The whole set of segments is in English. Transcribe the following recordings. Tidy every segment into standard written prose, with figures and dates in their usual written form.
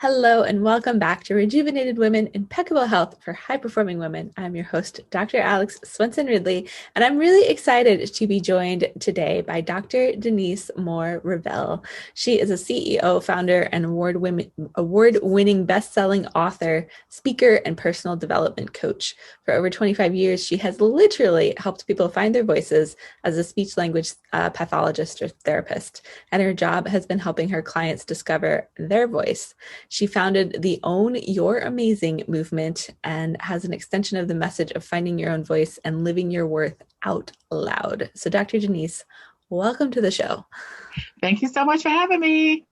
Hello and welcome back to Rejuvenated Women, Impeccable Health for High-Performing Women. I'm your host, Dr. Alex Swenson Ridley, and I'm really excited to be joined today by Dr. Denise Moore Revel. She is a CEO, founder, and award-winning best-selling author, speaker, and personal development coach. For over 25 years, she has literally helped people find their voices as a speech-language pathologist or therapist, and her job has been helping her clients discover their voice. She founded the Own Your Amazing movement and has an extension of the message of finding your own voice and living your worth out loud. So, Dr. Denise, welcome to the show. Thank you so much for having me.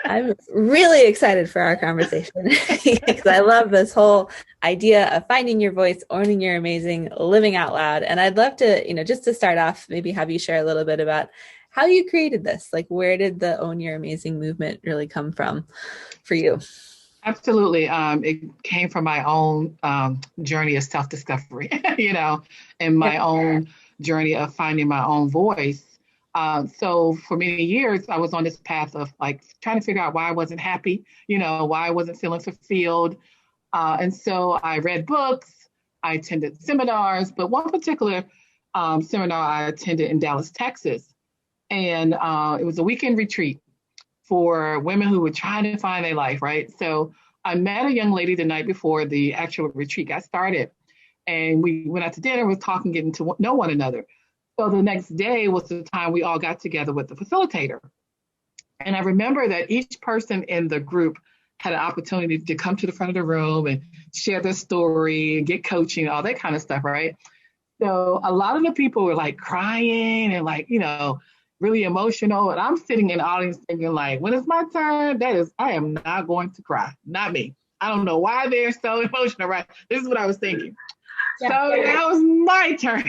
I'm really excited for our conversation because I love this whole idea of finding your voice, owning your amazing, living out loud. And I'd love to, just to start off, maybe have you share a little bit about how you created this. Like, where did the Own Your Amazing movement really come from for you? Absolutely. It came from my own journey of self-discovery, and my own journey of finding my own voice. So for many years, I was on this path of like trying to figure out why I wasn't happy, why I wasn't feeling fulfilled. And so I read books, I attended seminars, but one particular seminar I attended in Dallas, Texas, and it was a weekend retreat for women who were trying to find their life, right? So I met a young lady the night before the actual retreat got started, and we went out to dinner, was talking, getting to know one another. So the next day was the time we all got together with the facilitator. And I remember that each person in the group had an opportunity to come to the front of the room and share their story and get coaching, all that kind of stuff, right? So a lot of the people were like crying and like, really emotional. And I'm sitting in the audience thinking like, when it's my turn, I am not going to cry. Not me. I don't know why they're so emotional, right? This is what I was thinking. Yeah. So that was my turn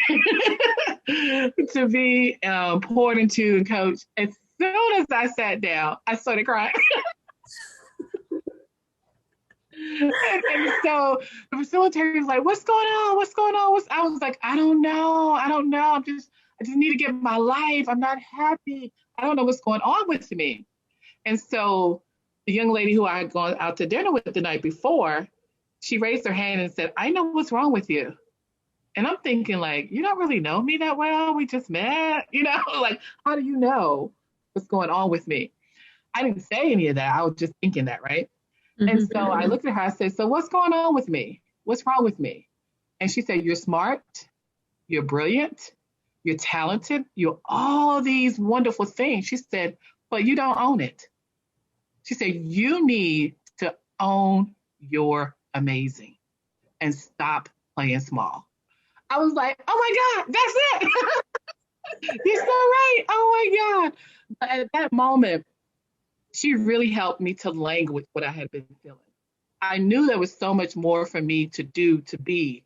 to be poured into and coached. As soon as I sat down, I started crying. and so the facilitator was like, what's going on? What's going on? I was like, I don't know. I just need to get my life. I'm not happy. I don't know what's going on with me. And so the young lady who I had gone out to dinner with the night before, she raised her hand and said, I know what's wrong with you. And I'm thinking like, you don't really know me that well. We just met, like, how do you know what's going on with me? I didn't say any of that. I was just thinking that, right? Mm-hmm. And so I looked at her, I said, so what's going on with me? What's wrong with me? And she said, you're smart, you're brilliant, you're talented, you're all these wonderful things. She said, but you don't own it. She said, you need to own your amazing and stop playing small. I was like, oh my God, that's it. You're so right. Oh my God. But at that moment, she really helped me to language what I had been feeling. I knew there was so much more for me to do, to be,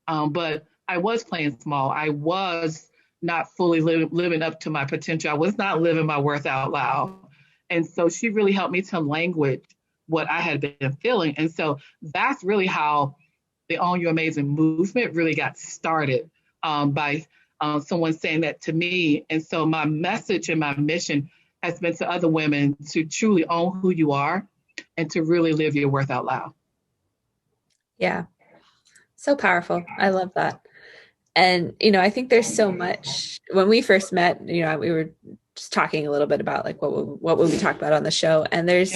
but I was playing small. I was not fully living up to my potential. I was not living my worth out loud. And so she really helped me to language what I had been feeling. And so that's really how the Own Your Amazing movement really got started, by someone saying that to me. And so my message and my mission has been to other women to truly own who you are and to really live your worth out loud. Yeah. So powerful. I love that. And, I think there's so much. When we first met, we were just talking a little bit about like what would we talk about on the show. And there's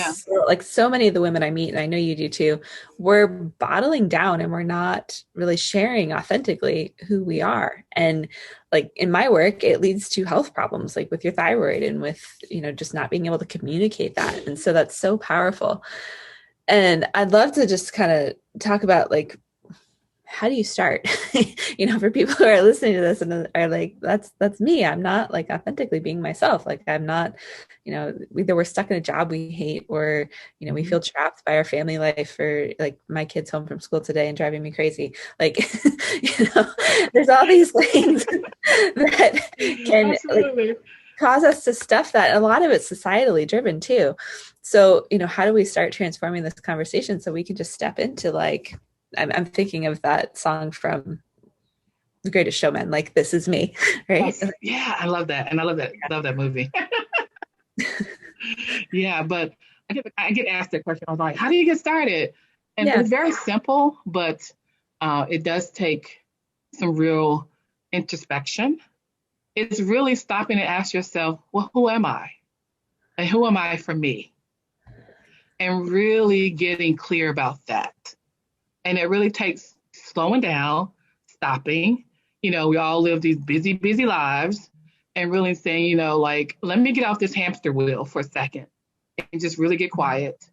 like so many of the women I meet, and I know you do too, we're bottling down and we're not really sharing authentically who we are. And like in my work, it leads to health problems like with your thyroid and with, just not being able to communicate that. And so that's so powerful. And I'd love to just kind of talk about like, how do you start? For people who are listening to this and are like, that's me. I'm not like authentically being myself. Like I'm not, either we're stuck in a job we hate or, we feel trapped by our family life, or like my kid's home from school today and driving me crazy. Like, there's all these things that can like, cause us to stuff that. A lot of it's societally driven too. So, how do we start transforming this conversation so we can just step into like, I'm thinking of that song from The Greatest Showman, like "This Is Me," right? Yes. Yeah, I love that, and I love that. I love that movie. Yeah, but I get asked that question. I was like, how do you get started? And Yeah. it's very simple, but it does take some real introspection. It's really stopping and ask yourself, well, who am I? And who am I for me? And really getting clear about that. And it really takes slowing down, stopping. We all live these busy, busy lives, and really saying, like, let me get off this hamster wheel for a second and just really get quiet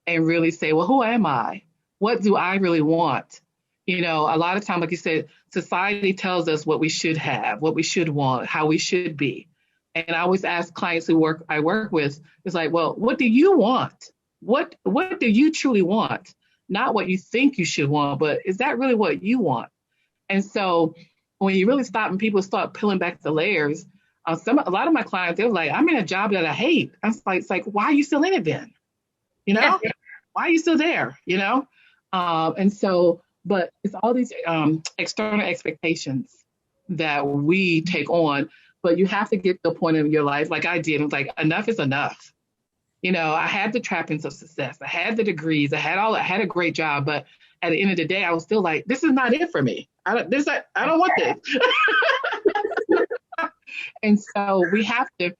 and really say, well, who am I? What do I really want? A lot of time, like you said, society tells us what we should have, what we should want, how we should be. And I always ask clients I work with, it's like, well, what do you want? What do you truly want? Not what you think you should want, but is that really what you want? And so when you really stop and people start peeling back the layers, a lot of my clients, they're like, I'm in a job that I hate. I was like, it's like, why are you still in it then? You Yeah. know, why are you still there? And so, but it's all these external expectations that we take on. But you have to get to a point in your life, like I did. It was like, enough is enough. I had the trappings of success. I had the degrees. I had a great job. But at the end of the day, I was still like, this is not it for me. I don't want this. And so we have to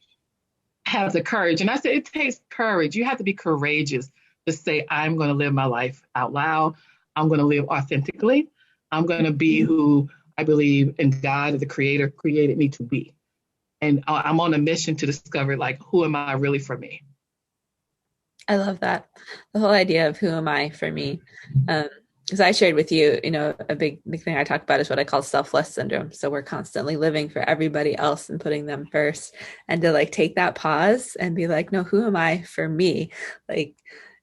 have the courage. And I said, it takes courage. You have to be courageous to say, I'm going to live my life out loud. I'm going to live authentically. I'm going to be who I believe in God, the creator, created me to be. And I'm on a mission to discover, like, who am I really for me? I love that. The whole idea of who am I for me. Because I shared with you, a big thing I talk about is what I call selfless syndrome. So we're constantly living for everybody else and putting them first. And to like take that pause and be like, no, who am I for me? Like,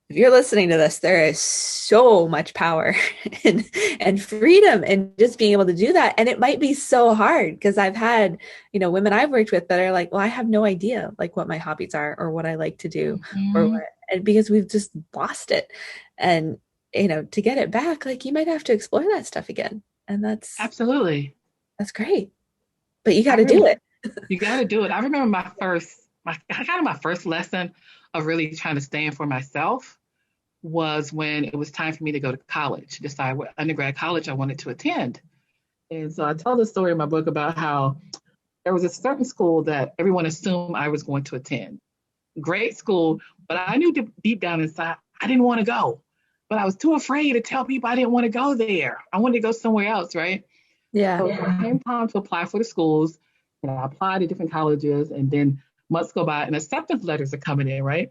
if you're listening to this, there is so much power and freedom and just being able to do that. And it might be so hard because I've had, women I've worked with that are like, well, I have no idea like what my hobbies are or what I like to do or Mm-hmm. what, and because we've just lost it. And, to get it back, like you might have to explore that stuff again. And Absolutely. that's great. But you got I to do remember, it. you got to do it. I remember my first lesson of really trying to stand for myself was when it was time for me to go to college, decide what undergrad college I wanted to attend. And so I tell the story in my book about how there was a certain school that everyone assumed I was going to attend. Great school, but I knew deep down inside I didn't want to go. But I was too afraid to tell people I didn't want to go there. I wanted to go somewhere else, right? Yeah. So it came time to apply for the schools, and I applied to different colleges, and then months go by, and acceptance letters are coming in, right?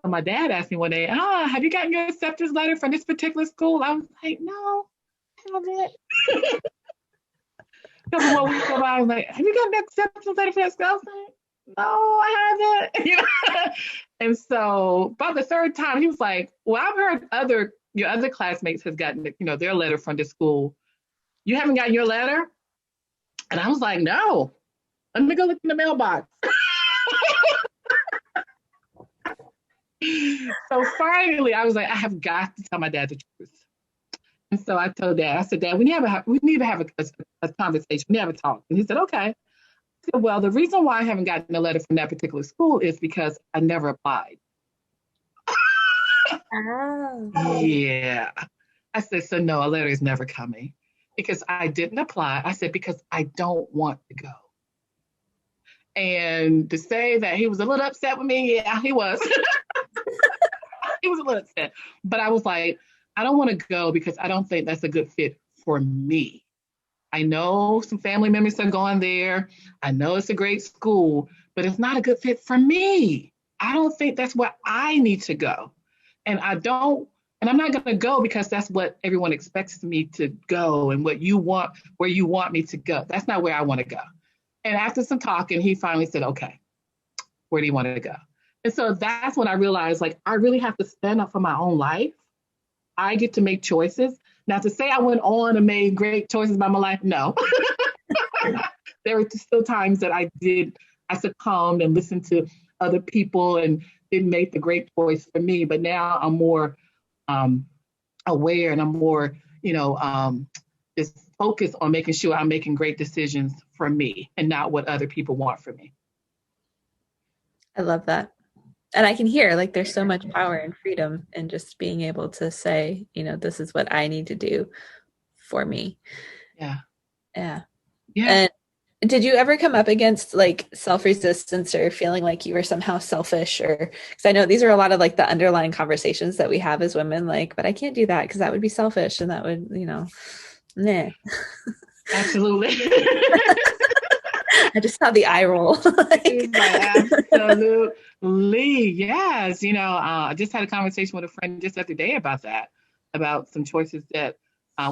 So my dad asked me one day, have you gotten your acceptance letter from this particular school? I was like, no, I haven't. A couple more weeks go by, I was like, have you gotten the acceptance letter for that school? I was like, no, I haven't. And so about the third time, he was like, well, I've heard your other classmates has gotten, their letter from this school. You haven't gotten your letter? And I was like, no, let me go look in the mailbox. So finally, I was like, I have got to tell my dad the truth. And so I told Dad, I said, Dad, we need to have a conversation. We need to have a talk. And he said, okay. I said, well, the reason why I haven't gotten a letter from that particular school is because I never applied. Oh. Yeah. I said, so no, a letter is never coming because I didn't apply. I said, because I don't want to go. And to say that he was a little upset with me, yeah, he was. He was a little upset. But I was like, I don't want to go because I don't think that's a good fit for me. I know some family members are going there. I know it's a great school, but it's not a good fit for me. I don't think that's where I need to go. And I'm not going to go because that's what everyone expects me to go and where you want me to go. That's not where I want to go. And after some talking, he finally said, okay, where do you want to go? And so that's when I realized, like, I really have to stand up for my own life. I get to make choices. Now, to say I went on and made great choices about my life, no. There were still times that I succumbed and listened to other people and didn't make the great choice for me. But now I'm more um, aware and I'm more, just focused on making sure I'm making great decisions for me and not what other people want for me. I love that. And I can hear like there's so much power and freedom in just being able to say, this is what I need to do for me. Yeah. Yeah. Yeah. And did you ever come up against like self-resistance or feeling like you were somehow selfish or because I know these are a lot of like the underlying conversations that we have as women, like, but I can't do that because that would be selfish and that would, nah. Absolutely. I just saw the eye roll. Like, It's like absolutely yes. I just had a conversation with a friend just the other day about that, about some choices that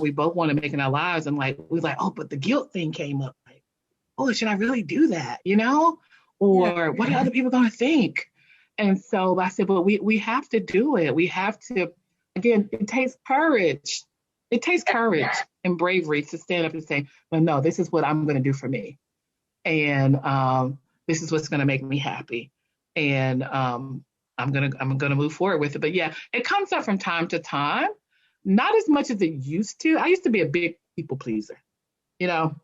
we both want to make in our lives, and like we are like, oh, but the guilt thing came up. Like, oh, should I really do that? yeah. Or what are other people going to think? And so I said, but we have to do it. We have to. Again, it takes courage. It takes courage and bravery to stand up and say, well, no, this is what I'm going to do for me, and this is what's going to make me happy, and I'm gonna move forward with it. But yeah, it comes up from time to time, not as much as it used to. I used to be a big people pleaser, you know,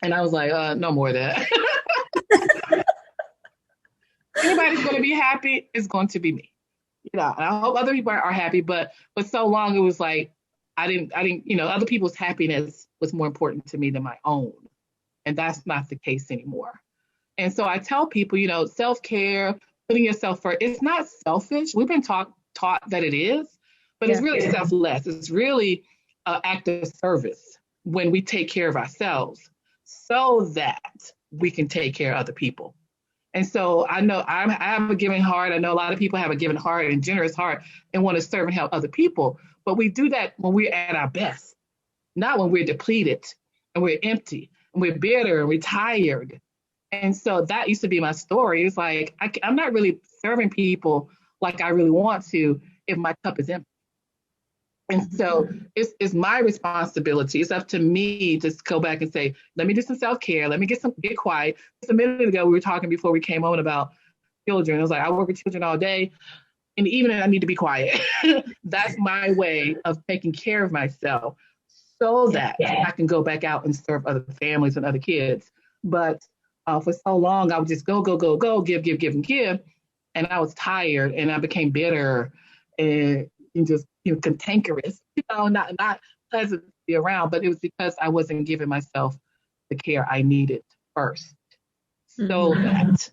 and I was like, no more of that. Anybody's going to be happy, it's going to be me, and I hope other people are happy. But for so long, it was like I didn't, other people's happiness was more important to me than my own, and that's not the case anymore. And so I tell people, self care, putting yourself first, it's not selfish. We've been taught that it is, but it's Yeah. really selfless. It's really an act of service when we take care of ourselves so that we can take care of other people. And so I know I have a giving heart. I know a lot of people have a giving heart and generous heart and want to serve and help other people. But we do that when we're at our best, not when we're depleted and we're empty and we're bitter and we're tired. And so that used to be my story. It's like I'm not really serving people like I really want to if my cup is empty. And so it's my responsibility. It's up to me to go back and say, let me do some self care. Let me get quiet. Just a minute ago, we were talking before we came on about children. I was like, I work with children all day. In the evening, I need to be quiet. That's my way of taking care of myself so that I can go back out and serve other families and other kids. But for so long, I would just go, go, go, go, give, and give. And I was tired and I became bitter and just cantankerous, not pleasant to be around, but it was because I wasn't giving myself the care I needed first so that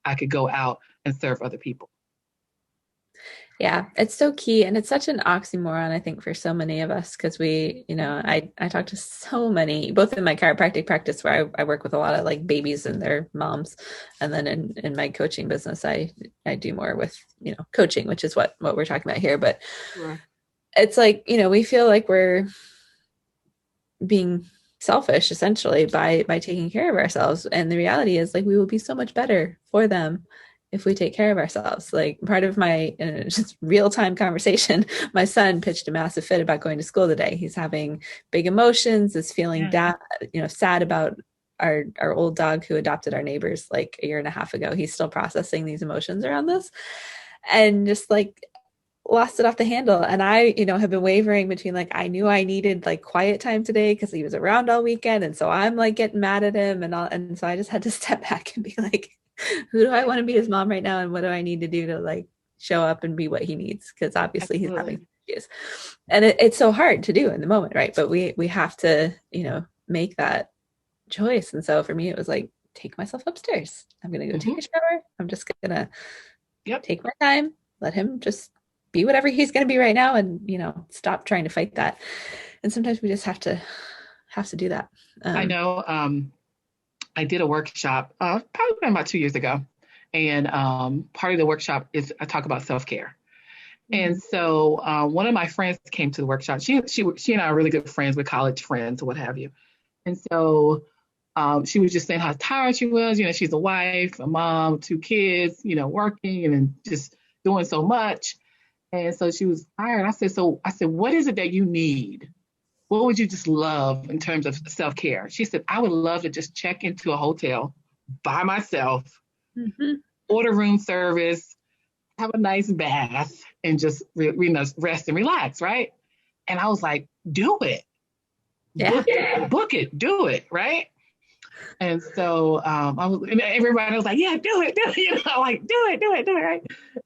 I could go out and serve other people. Yeah, it's so key. And it's such an oxymoron, I think, for so many of us because I talk to so many, both in my chiropractic practice where I work with a lot of like babies and their moms. And then in my coaching business, I do more with, coaching, which is what we're talking about here. But Sure. it's like, we feel like we're being selfish essentially by taking care of ourselves. And the reality is like we will be so much better for them if we take care of ourselves. Like part of my just real-time conversation, my son pitched a massive fit about going to school today. He's having big emotions, is feeling sad about our old dog who adopted our neighbors like a year and a half ago. He's still processing these emotions around this and just like lost it off the handle. And I, have been wavering between like I knew I needed like quiet time today because he was around all weekend. And so I'm like getting mad at him and so I just had to step back and be like, who do I want to be his mom right now? And what do I need to do to like show up and be what he needs? Because obviously he's having issues. And it's so hard to do in the moment, right? But we have to, make that choice. And so for me, it was like, take myself upstairs. I'm gonna go take a shower. I'm just gonna take my time, let him just be whatever he's gonna be right now and stop trying to fight that. And sometimes we just have to do that. I know I did a workshop probably about 2 years ago. And part of the workshop is I talk about self-care. And so one of my friends came to the workshop. She and I are really good friends. We're college friends or what have you. And so she was just saying how tired she was. She's a wife, a mom, two kids, working and just doing so much. And so she was tired. I said, what is it that you need? What would you just love in terms of self-care? She said, I would love to just check into a hotel by myself, order room service, have a nice bath, and just rest and relax, right? And I was like, do it. Yeah. Book it, do it, right? And so and everybody was like, yeah, do it, like, do it, right?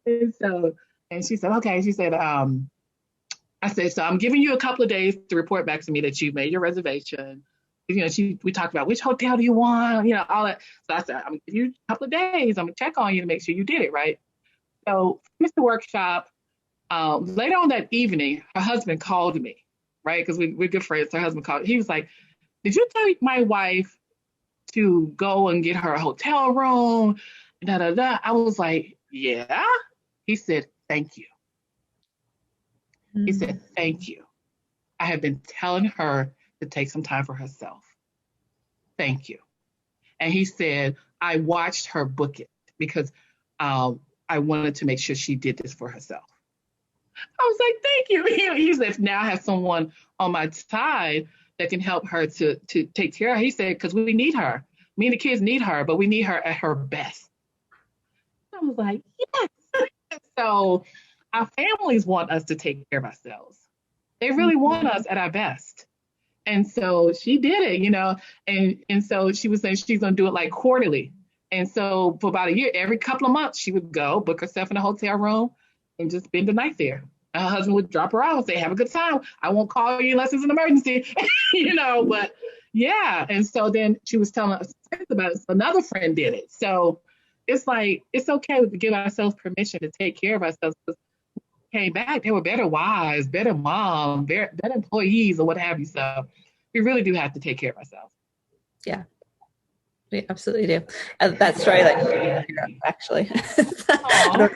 And so, and she said, okay. She said, I said, so I'm giving you a couple of days to report back to me that you made your reservation. We talked about which hotel do you want, all that. So I said, I'm gonna give you a couple of days. I'm gonna check on you to make sure you did it right. So finished the workshop. Later on that evening, her husband called me, right? Because we're good friends. Her husband called. He was like, did you tell my wife to go and get her a hotel room? Da da da. I was like, yeah. He said, thank you. He Mm. said, thank you. I have been telling her to take some time for herself. Thank you. And he said, I watched her book it because I wanted to make sure she did this for herself. I was like, thank you. He said, now I have someone on my side that can help her to take care of her. He said, because we need her. Me and the kids need her, but we need her at her best. I was like, yes. So our families want us to take care of ourselves. They really want us at our best. And so she did it, and so she was saying she's gonna do it like quarterly. And so for about a year, every couple of months, she would go book herself in a hotel room and just spend the night there. Her husband would drop her off and say, have a good time. I won't call you unless it's an emergency, but yeah. And so then she was telling us about it. So another friend did it. So it's like, it's okay to give ourselves permission to take care of ourselves. Came back, they were better wives, better moms, better employees, or what have you. So we really do have to take care of ourselves. Yeah, we absolutely do. That story, like, actually, I Oh, don't,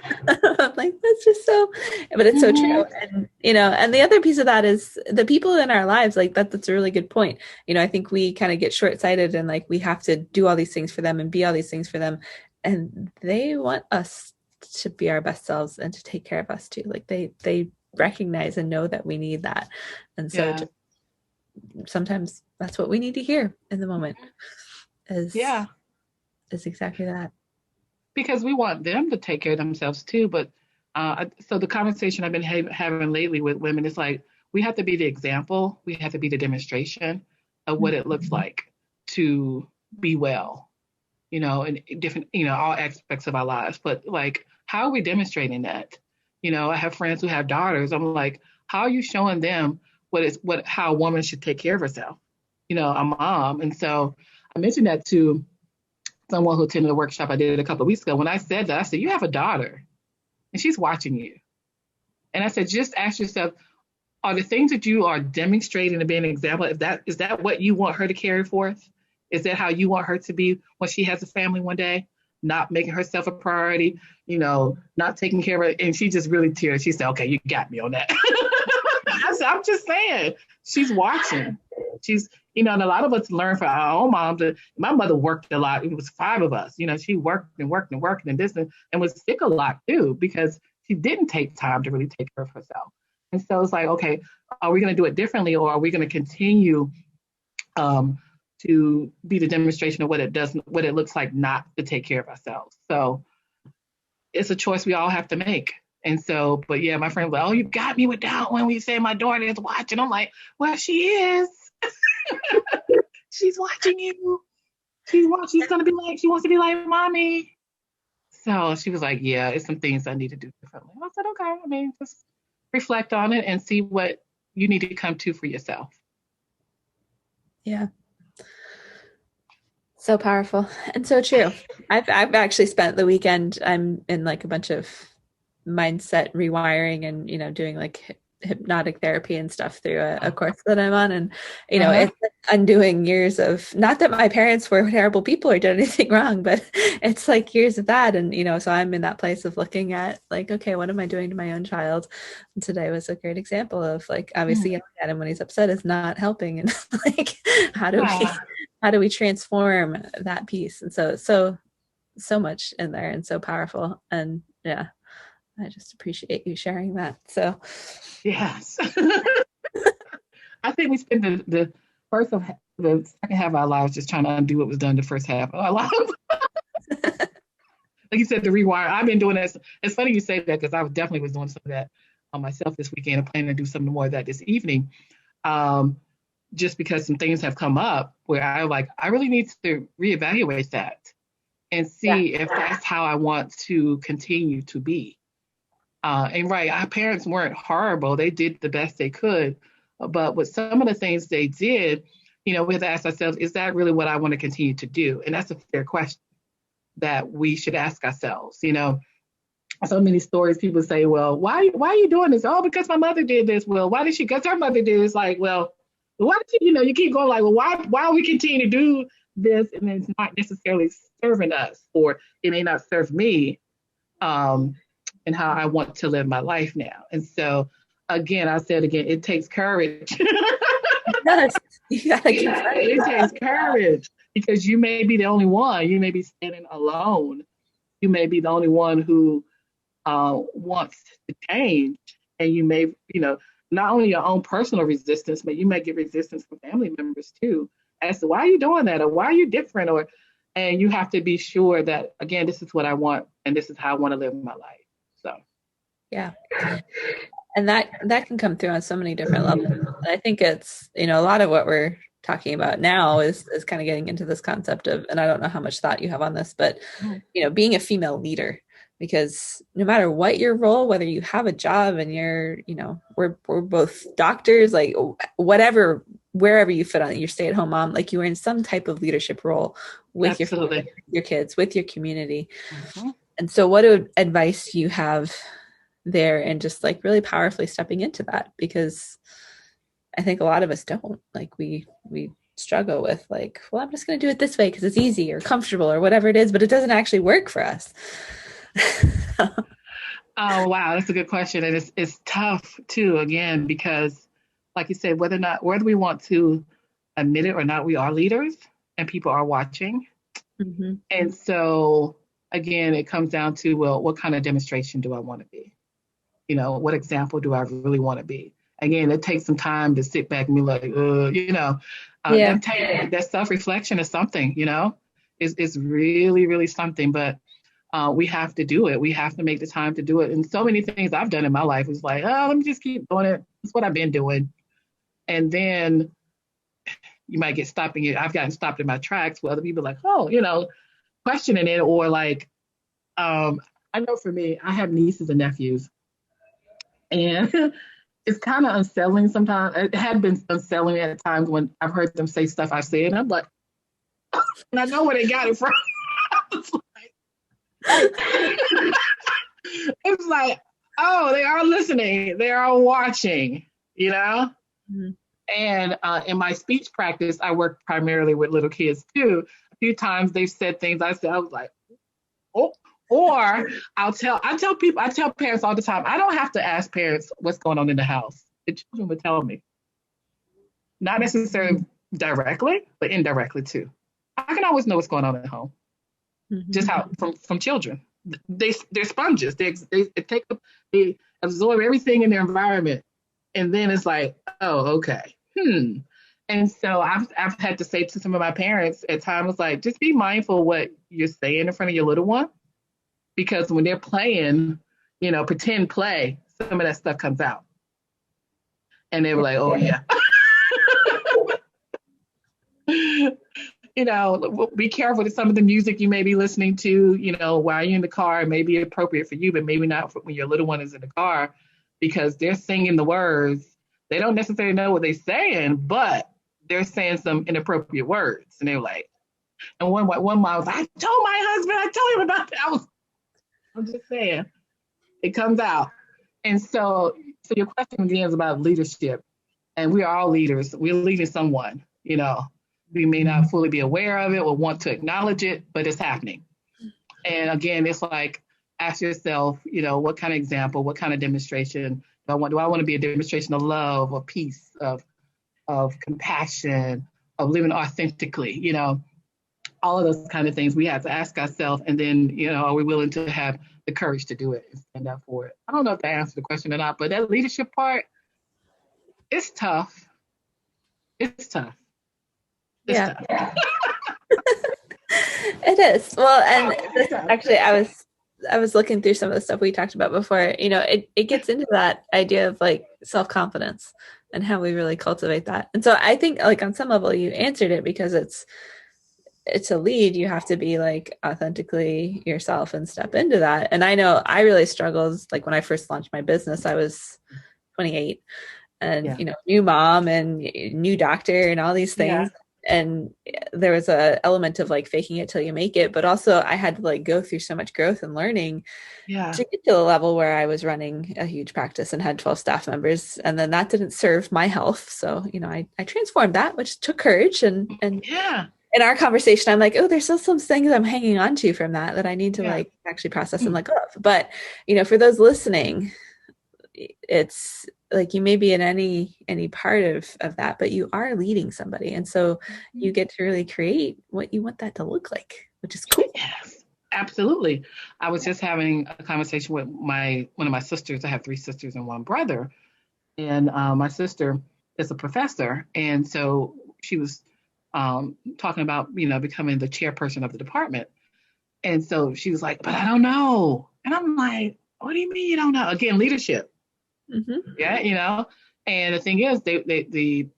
I'm like, that's just so, but it's so true. mm-hmm. And, and the other piece of that is the people in our lives, like that's a really good point. I think we kind of get short-sighted and like, we have to do all these things for them and be all these things for them. And they want us to be our best selves and to take care of us too. Like they recognize and know that we need that. And so Yeah, sometimes that's what we need to hear in the moment is yeah, is exactly that. because we want them to take care of themselves too. But so the conversation I've been having lately with women is like, we have to be the example, we have to be the demonstration of what it looks Mhm. like to be well, in different, all aspects of our lives. But like, how are we demonstrating that? I have friends who have daughters. I'm like, how are you showing them how a woman should take care of herself? A mom. And so I mentioned that to someone who attended a workshop I did a couple of weeks ago. When I said that, I said, you have a daughter and she's watching you. And I said, just ask yourself, are the things that you are demonstrating and being an example, is that what you want her to carry forth? Is that how you want her to be when she has a family one day? Not making herself a priority, not taking care of her. And she just really teared. She said, okay, you got me on that. I said, I'm just saying, she's watching. And a lot of us learn from our own moms. My mother worked a lot. It was five of us. She worked and worked and worked and this and was sick a lot too because she didn't take time to really take care of herself. And so it's like, okay, are we going to do it differently, or are we going to continue um, to be the demonstration of what it looks like not to take care of ourselves? So it's a choice we all have to make. And so, but yeah, my friend was like, oh, you got me with that when we say my daughter is watching. I'm like, well, she is. She's watching you. She's gonna be like, she wants to be like mommy. So she was like, yeah, it's some things I need to do differently. I said, okay. I mean, just reflect on it and see what you need to come to for yourself. Yeah, so powerful and so true. I've actually spent the weekend. I'm in like a bunch of mindset rewiring and doing like hypnotic therapy and stuff through a course that I'm on. And Uh-huh. it's like undoing years of, not that my parents were terrible people or did anything wrong, but it's like years of that. And so I'm in that place of looking at like, okay, what am I doing to my own child? And today was a great example of like, obviously yelling at him when he's upset is not helping. And like, how do we Yeah. how do we transform that piece? And so much in there and so powerful. And yeah, I just appreciate you sharing that. So, Yes. I think we spend the first of the second half of our lives just trying to undo what was done the first half of our lives. Like you said, the rewire. I've been doing this. It's funny you say that because I definitely was doing some of that on myself this weekend. I'm planning to do some more of that this evening. Um, just because some things have come up where I really need to reevaluate that and Yeah. see if that's how I want to continue to be. And right, our parents weren't horrible. They did the best they could. But with some of the things they did, we have to ask ourselves, is that really what I want to continue to do? And that's a fair question that we should ask ourselves. So many stories people say, well, why are you doing this? Oh, because my mother did this. Well, why did she? Because her mother did this. Like, well, why did you keep going like, well, why we continue to do this and it's not necessarily serving us, or it may not serve me, um, and how I want to live my life now. And so again, I said again, it takes courage. Yes. You gotta keep It takes courage because you may be the only one. You may be standing alone. You may be the only one who wants to change, and you may, not only your own personal resistance, but you may get resistance from family members too, as to why are you doing that, or why are you different, and you have to be sure that again, this is what I want, and this is how I want to live my life. So, Yeah. And that can come through on so many different levels. I think it's, a lot of what we're talking about now is kind of getting into this concept of, and I don't know how much thought you have on this, but being a female leader, because no matter what your role, whether you have a job and we're both doctors, like whatever, wherever you fit on it, your stay-at-home mom, like you are in some type of leadership role with absolutely. your kids, with your community. Mm-hmm. And so what advice do you have there, and just like really powerfully stepping into that? Because I think a lot of us don't, like we struggle with like, well, I'm just going to do it this way because it's easy or comfortable or whatever it is, but it doesn't actually work for us. Oh wow, that's a good question, and it's tough too. Again, because like you said, whether we want to admit it or not, we are leaders, and people are watching. Mm-hmm. And so again, it comes down to, well, what kind of demonstration do I want to be? What example do I really want to be? Again, it takes some time to sit back and be like, Yeah. that self reflection is something. It's really really something, but. We have to do it. We have to make the time to do it. And so many things I've done in my life is like, oh, let me just keep doing it. That's what I've been doing. And then you might get stopped in I've gotten stopped in my tracks where other people are like, oh, questioning it, or like, I know for me, I have nieces and nephews, and it's kind of unsettling sometimes. It had been unsettling at times when I've heard them say stuff I've said, and I'm like, and I know where they got it from. It's like, oh, they are listening, they are watching, Mm-hmm. And in my speech practice, I work primarily with little kids too. A few times they've said things I said, I was like, oh, or I tell parents all the time, I don't have to ask parents what's going on in the house. The children would tell me. Not necessarily directly, but indirectly too. I can always know what's going on at home. Mm-hmm. Just how from children. They're sponges. They absorb everything in their environment, and then it's like, oh, okay, And so I've had to say to some of my parents at times, like, just be mindful what you're saying in front of your little one, because when they're playing, pretend play, some of that stuff comes out, and they were like, oh yeah. Be careful with some of the music you may be listening to, while you're in the car. It may be appropriate for you, but maybe not for when your little one is in the car, because they're singing the words. They don't necessarily know what they're saying, but they're saying some inappropriate words. And they're like, and one mom was like, I told my husband, I told him about that. I'm just saying, it comes out. And so your question again is about leadership. And we are all leaders. We're leading someone, We may not fully be aware of it or want to acknowledge it, but it's happening. And again, it's like, ask yourself, what kind of example, what kind of demonstration do I want? Do I want to be a demonstration of love, of peace, of compassion, of living authentically? All of those kind of things we have to ask ourselves. And then, are we willing to have the courage to do it and stand up for it? I don't know if that answered the question or not, but that leadership part, it's tough. It's tough. It's Yeah. tough. It is. Well, and this, actually, I was looking through some of the stuff we talked about before. It gets into that idea of like self-confidence, and how we really cultivate that. And so I think like on some level you answered it because it's a lead. You have to be like authentically yourself and step into that. And I know I really struggled like when I first launched my business, I was 28 and Yeah. new mom and new doctor and all these Yeah. things. And there was a element of like faking it till you make it, but also I had to like go through so much growth and learning Yeah. to get to the level where I was running a huge practice and had 12 staff members. And then that didn't serve my health. So, I transformed that, which took courage. And Yeah. in our conversation, I'm like, oh, there's still some things I'm hanging on to from that I need to Yeah. like actually process and let go of. But, for those listening, it's like you may be in any part of that, but you are leading somebody. And so you get to really create what you want that to look like, which is cool. Yes, absolutely. I was just having a conversation with one of my sisters. I have three sisters and one brother, and my sister is a professor, and so she was talking about becoming the chairperson of the department, and so she was like, "But I don't know," and I'm like, "What do you mean you don't know?" Again, leadership. Mm-hmm. Yeah, And the thing is, the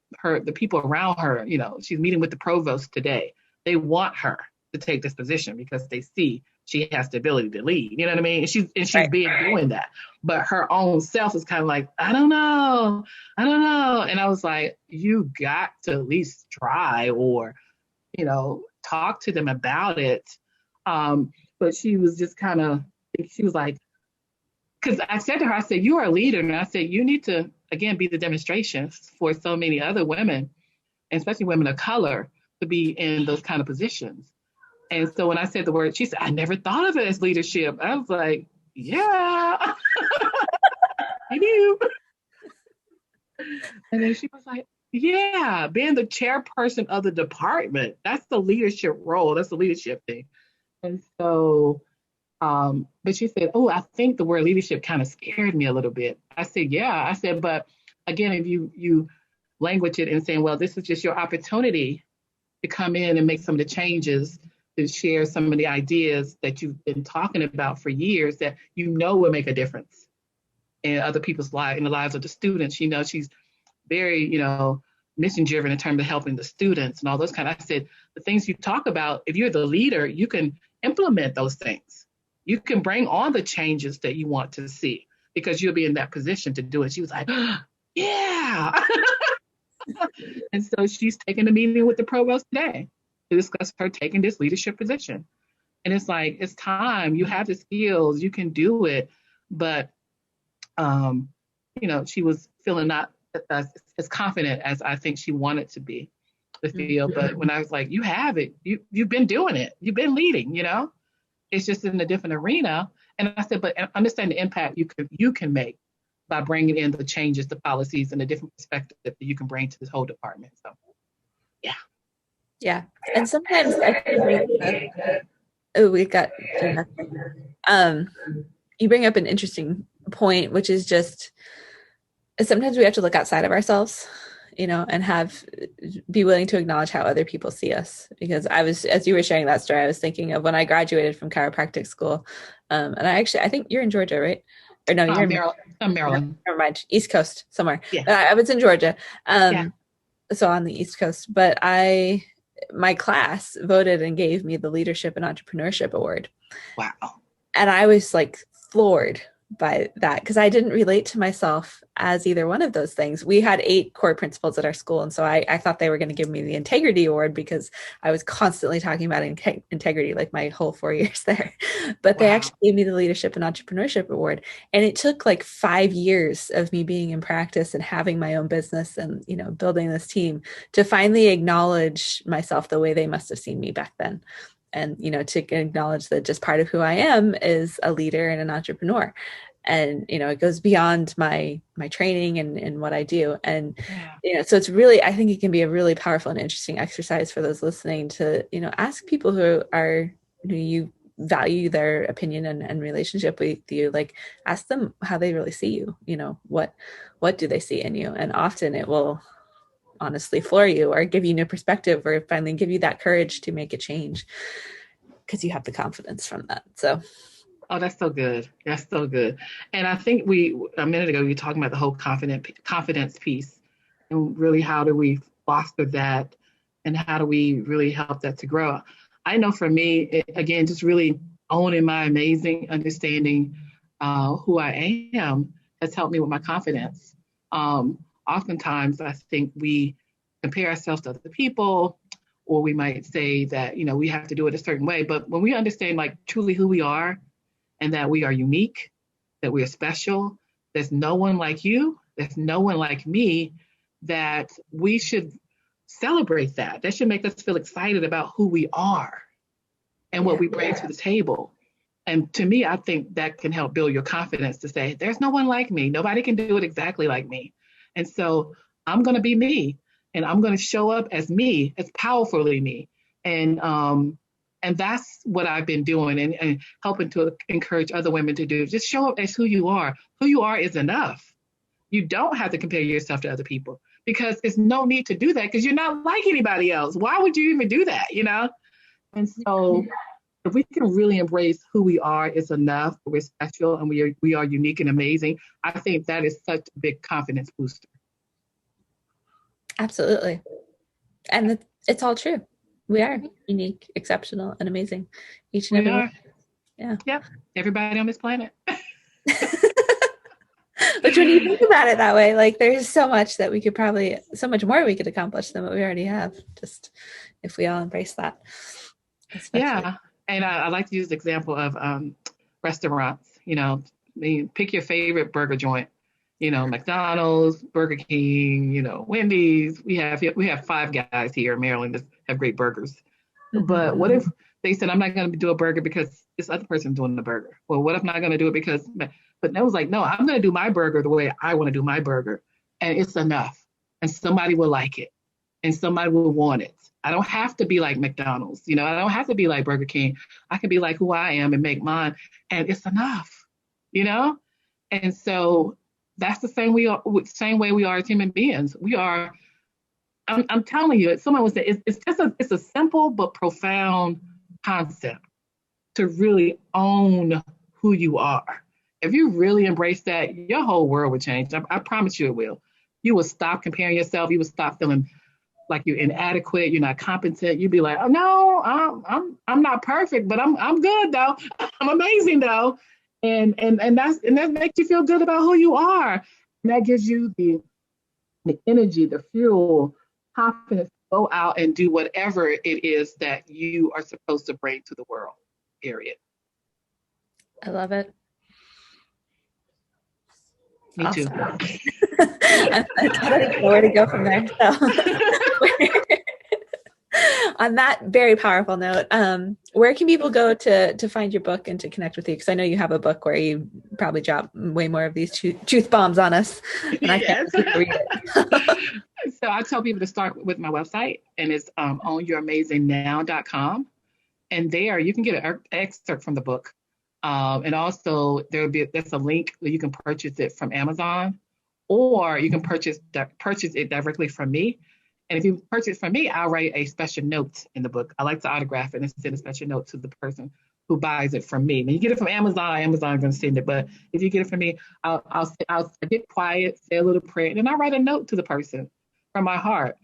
people around her, she's meeting with the provost today. They want her to take this position because they see she has the ability to lead. You know what I mean? And she's Right. been doing that, but her own self is kind of like, I don't know. And I was like, you got to at least try, or talk to them about it. But she was just kind of, she was like, because I said to her, I said, you are a leader. And I said, you need to, again, be the demonstration for so many other women, and especially women of color, to be in those kind of positions. And so when I said the word, she said, I never thought of it as leadership. I was like, yeah, you do. And then she was like, yeah, being the chairperson of the department, that's the leadership role. That's the leadership thing. And so, but she said, oh, I think the word leadership kind of scared me a little bit. I said, yeah. I said, but again, if you language it and saying, well, this is just your opportunity to come in and make some of the changes, to share some of the ideas that you've been talking about for years that will make a difference in other people's lives, in the lives of the students. She's very, mission driven in terms of helping the students and all those kind of. I said, the things you talk about, if you're the leader, you can implement those things. You can bring on the changes that you want to see because you'll be in that position to do it. She was like, yeah. And so she's taking a meeting with the provost today to discuss her taking this leadership position. And it's like, it's time. You have the skills, you can do it. But, she was feeling not as confident as I think she wanted to be to feel. Mm-hmm. But when I was like, you have it, you've been doing it, you've been leading, it's just in a different arena. And I said, but understand the impact you can make by bringing in the changes, the policies, and the different perspective that you can bring to this whole department. So, yeah. Yeah. And sometimes I think oh, we got um you bring up an interesting point, which is just sometimes we have to look outside of ourselves, and be willing to acknowledge how other people see us. Because as you were sharing that story, I was thinking of when I graduated from chiropractic school. And I think you're in Georgia, right? Or no, you're in Maryland. Maryland. never mind, East Coast somewhere. Yeah. I was in Georgia. Yeah. So on the East Coast, but my class voted and gave me the Leadership and Entrepreneurship Award. Wow. And I was like floored by that because I didn't relate to myself as either one of those things. We had 8 core principles at our school. And so I thought they were going to give me the Integrity Award because I was constantly talking about integrity like my whole 4 years there. But they actually gave me the Leadership and Entrepreneurship Award. And it took like 5 years of me being in practice and having my own business and, building this team to finally acknowledge myself the way they must have seen me back then. And, to acknowledge that just part of who I am is a leader and an entrepreneur. And, it goes beyond my training and what I do. And, so it's really, I think it can be a really powerful and interesting exercise for those listening to, ask people who you value their opinion and relationship with you, like ask them how they really see you, what do they see in you? And often it will honestly floor you or give you new perspective or finally give you that courage to make a change because you have the confidence from that. So oh, that's so good. That's so good. And I think a minute ago we were talking about the whole confidence piece. and really how do we foster that, and how do we really help that to grow. I know for me, again, just really owning my amazing understanding who I am has helped me with my confidence. Oftentimes, I think we compare ourselves to other people, or we might say that, we have to do it a certain way. But when we understand like truly who we are, and that we are unique, that we are special, there's no one like you, there's no one like me, that we should celebrate that. That should make us feel excited about who we are and what Yeah. we bring to the table. And to me, I think that can help build your confidence to say, there's no one like me. Nobody can do it exactly like me. And so I'm going to be me, and I'm going to show up as me, as powerfully me. And that's what I've been doing, and helping to encourage other women to do. Just show up as who you are. Who you are is enough. You don't have to compare yourself to other people, because there's no need to do that, because you're not like anybody else. Why would you even do that? And so if we can really embrace who we are, it's enough. We're special, and we are unique and amazing. I think that is such a big confidence booster. Absolutely. And it's all true. We are unique, exceptional, and amazing. Each and We every one. are. Yeah. Yep. Everybody on this planet. Which when you think about it that way, like there's so much more we could accomplish than what we already have, just if we all embrace that. Especially. Yeah. And I like to use the example of restaurants. Pick your favorite burger joint. McDonald's, Burger King, Wendy's. We have Five Guys here in Maryland that have great burgers. Mm-hmm. But what if they said, I'm not going to do a burger because this other person's doing the burger? Well, what if I'm not going to do it because, but that was like, no, I'm going to do my burger the way I want to do my burger. And it's enough. And somebody will like it. And somebody will want it. I don't have to be like McDonald's. I don't have to be like Burger King. I can be like who I am and make mine. And it's enough, And so that's the same way we are as human beings. We are, I'm telling you, someone would say it's a simple but profound concept to really own who you are. If you really embrace that, your whole world would change. I promise you it will. You will stop comparing yourself. You will stop feeling like you're inadequate, you're not competent. You'd be like, oh no, I'm not perfect, but I'm good though. I'm amazing though. And that makes you feel good about who you are. And that gives you the energy, the fuel, confidence to go out and do whatever it is that you are supposed to bring to the world. Period. I love it. Me awesome. too. I don't know where to go from there. So. On that very powerful note, where can people go to find your book and to connect with you? Because I know you have a book where you probably drop way more of these truth bombs on us, and I can't read it. So I tell people to start with my website, and it's ownyouramazingnnow.com. And there you can get an excerpt from the book. And also there's a link where you can purchase it from Amazon, or you can purchase it directly from me. And if you purchase from me, I'll write a special note in the book. I like to autograph it and send a special note to the person who buys it from me. Now you get it from Amazon is going to send it, but if you get it from me, I'll get quiet, say a little prayer, and then I write a note to the person from my heart.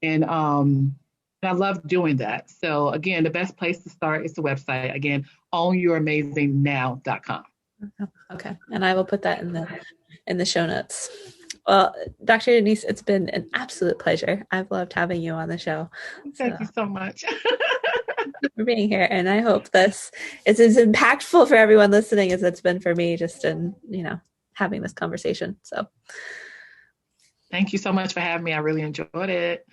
And I love doing that. So again, the best place to start is the website. Again, ownyouramazingnnow.com. Okay, and I will put that in the show notes. Well, Dr. Denise, it's been an absolute pleasure. I've loved having you on the show. Thank you so much. Thank you for being here. And I hope this is as impactful for everyone listening as it's been for me just in, having this conversation. So thank you so much for having me. I really enjoyed it.